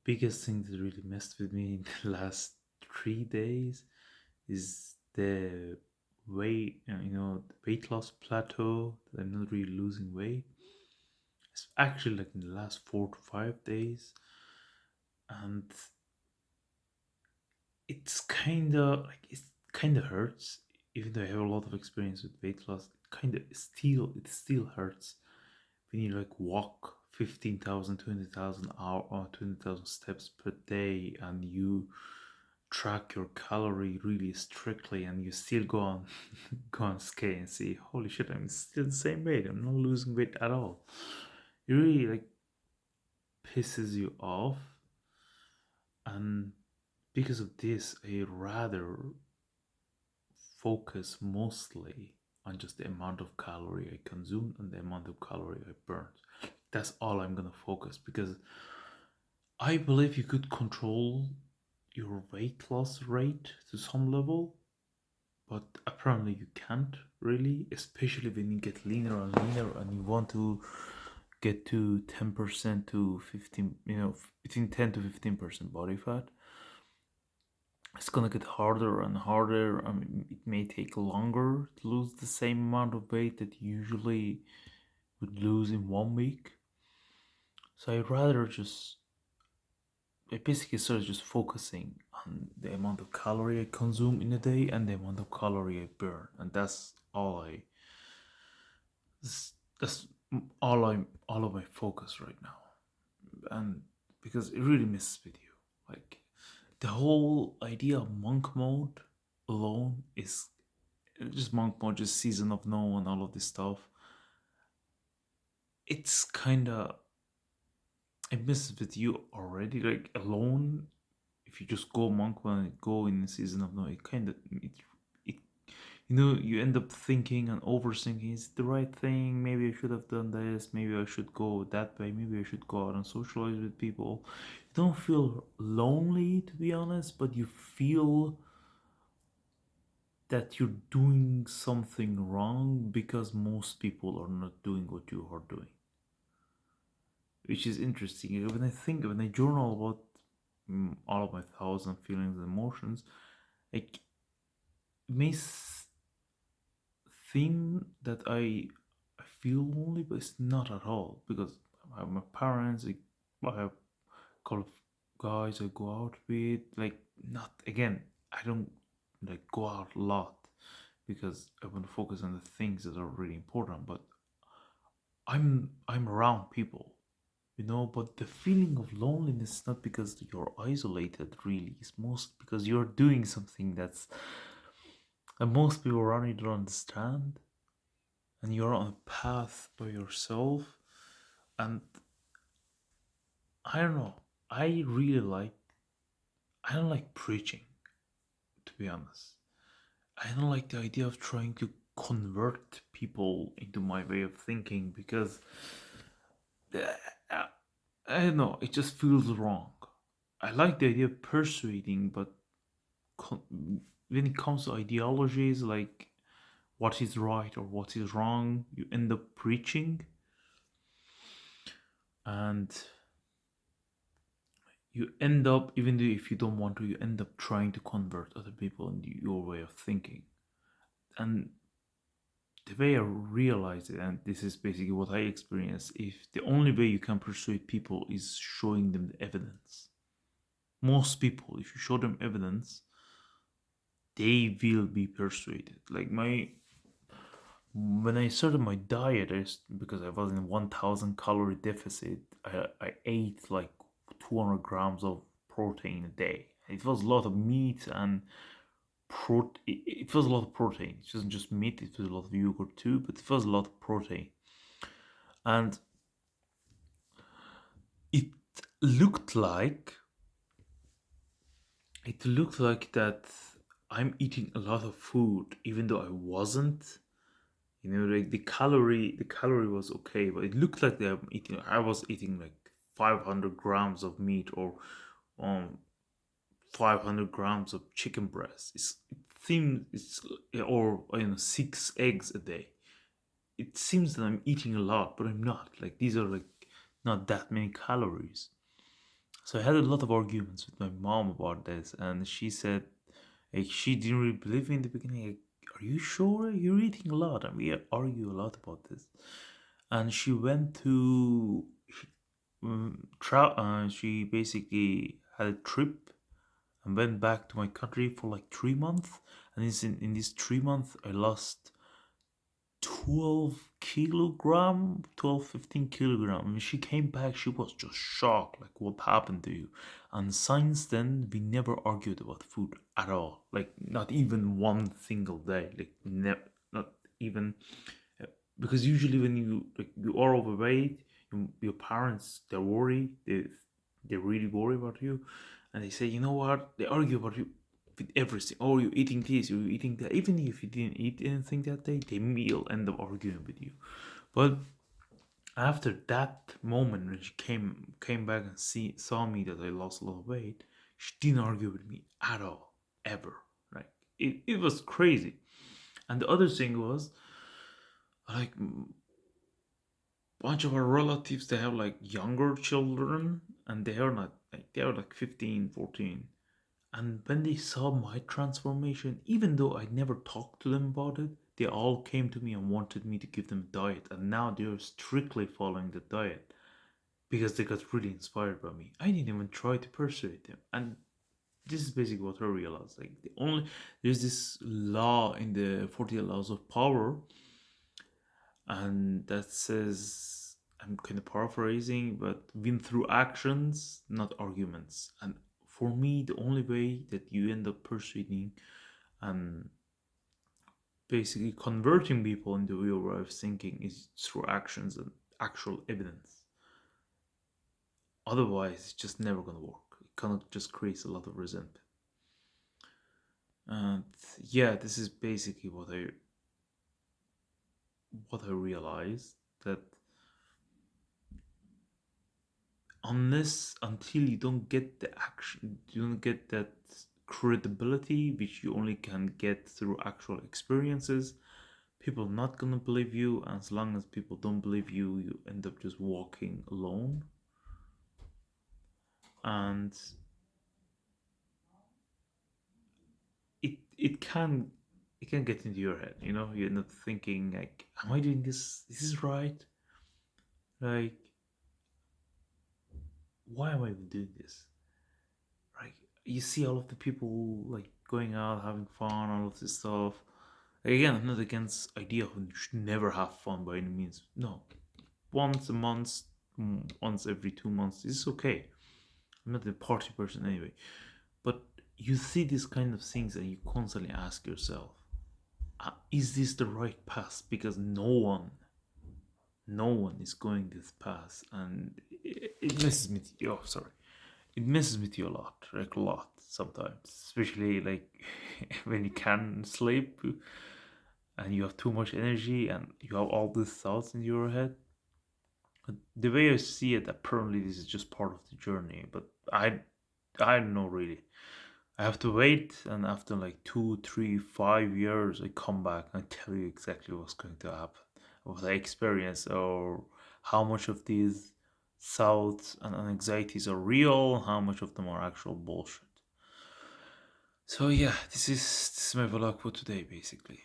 biggest thing that really messed with me in the last 3 days is the weight, the weight loss plateau. That I'm not really losing weight. It's actually like in the last 4 to 5 days, and it kind of hurts. Even though I have a lot of experience with weight loss, it still hurts when you like walk 15,000, 20,000 hour or 20,000 steps per day, and you track your calorie really strictly, and you still go on go on scale and see, holy shit, I'm still the same weight, I'm not losing weight at all. It really like pisses you off, and because of this I rather focus mostly on just the amount of calorie I consume and the amount of calorie I burn. That's all I'm gonna focus, because I believe you could control your weight loss rate to some level, but apparently you can't really, especially when you get leaner and leaner and you want to get to 10% to 15, between 10 to 15% body fat. It's gonna get harder and harder. I mean, it may take longer to lose the same amount of weight that you usually would lose in 1 week. So I'd rather just I basically started just focusing on the amount of calorie I consume in a day and the amount of calorie I burn, and that's all of my focus right now. And because it really messes with you, like the whole idea of monk mode alone is just monk mode, just season of no and all of this stuff. It's kind of it messes with you already. Like alone, if you just go monk mode and go in the season of no, it you end up thinking and overthinking. Is it the right thing? Maybe I should have done this. Maybe I should go that way. Maybe I should go out and socialize with people. You don't feel lonely, to be honest, but you feel that you're doing something wrong because most people are not doing what you are doing, which is interesting. When I journal about all of my thoughts and feelings and emotions, like it may seem that I feel lonely, but it's not at all, because I have my parents. I have a couple of guys I go out with. Like, not again. I don't like go out a lot because I want to focus on the things that are really important. But I'm around people, But the feeling of loneliness is not because you're isolated. Really, it's most because you're doing something that most people around you don't understand, and you're on a path by yourself. And I don't know. I really like. I don't like preaching, to be honest. I don't like the idea of trying to convert people into my way of thinking, because uh, I don't know. It just feels wrong. I like the idea of persuading, but when it comes to ideologies like what is right or what is wrong, you end up preaching, and you end up, even though if you don't want to, you end up trying to convert other people into your way of thinking. And the way I realize it, and this is basically what I experience, if the only way you can persuade people is showing them the evidence. Most people, if you show them evidence, they will be persuaded. Like when I started my diet, because I was in 1,000 calorie deficit, I ate like 200 grams of protein a day. It was a lot of meat and it was a lot of protein. It wasn't just meat, it was a lot of yogurt too, but it was a lot of protein. And it looked like it looked like that I'm eating a lot of food, even though I wasn't. Like the calorie was okay, but it looked like I was eating like 500 grams of meat, or 500 grams of chicken breast. It seems it's or 6 eggs a day. It seems that I'm eating a lot, but I'm not. Like, these are like not that many calories. So I had a lot of arguments with my mom about this, and she said, like, she didn't really believe me in the beginning. Like, are you sure you're eating a lot? And we argue a lot about this. And she went to, she basically had a trip and went back to my country for like 3 months. And in these 3 months, I lost 12 kilogram, 12, 15 kilogram. When she came back, she was just shocked, like, what happened to you? And since then, we never argued about food at all. Like, not even one single day. Like, not even. Because usually when you are overweight, your parents, they're worried. They really worry about you. And they say, you know what? They argue about you with everything. Oh, you're eating this, you're eating that. Even if you didn't eat anything that day, they will end up arguing with you. But after that moment when she came back and saw me that I lost a lot of weight, she didn't argue with me at all, ever. Like, it was crazy. And the other thing was, like, bunch of our relatives, they have like younger children, and they are not like, they are like 15, 14. And when they saw my transformation, even though I never talked to them about it, they all came to me and wanted me to give them a diet. And now they're strictly following the diet because they got really inspired by me. I didn't even try to persuade them. And this is basically what I realized. Like, there's this law in the 48 laws of power, and that says, I'm kind of paraphrasing, but win through actions, not arguments. And for me, the only way that you end up persuading and basically converting people into your way of thinking is through actions and actual evidence. Otherwise, it's just never gonna work. It kind of just creates a lot of resentment. And yeah, this is basically what I realized, that until you don't get the action, you don't get that credibility, which you only can get through actual experiences, people not gonna believe you. And as long as people don't believe you, you end up just walking alone. And it can get into your head, you end up thinking, like, am I doing this is right? Like, why am I even doing this? Right? You see all of the people like going out, having fun, all of this stuff. Again, I'm not against idea of you should never have fun by any means. No, once a month, once every 2 months is okay. I'm not a party person anyway. But you see these kind of things and you constantly ask yourself, is this the right path? Because no one is going this path, and it messes with you. Oh, sorry, it messes with you a lot, like a lot sometimes, especially like when you can't sleep and you have too much energy and you have all these thoughts in your head. But the way I see it, apparently this is just part of the journey. But I don't know really. I have to wait, and after like 2, 3, 5 years, I come back and tell you exactly what's going to happen, what I experience, or how much of these thoughts and anxieties are real, how much of them are actual bullshit. So yeah, this is my vlog for today, basically.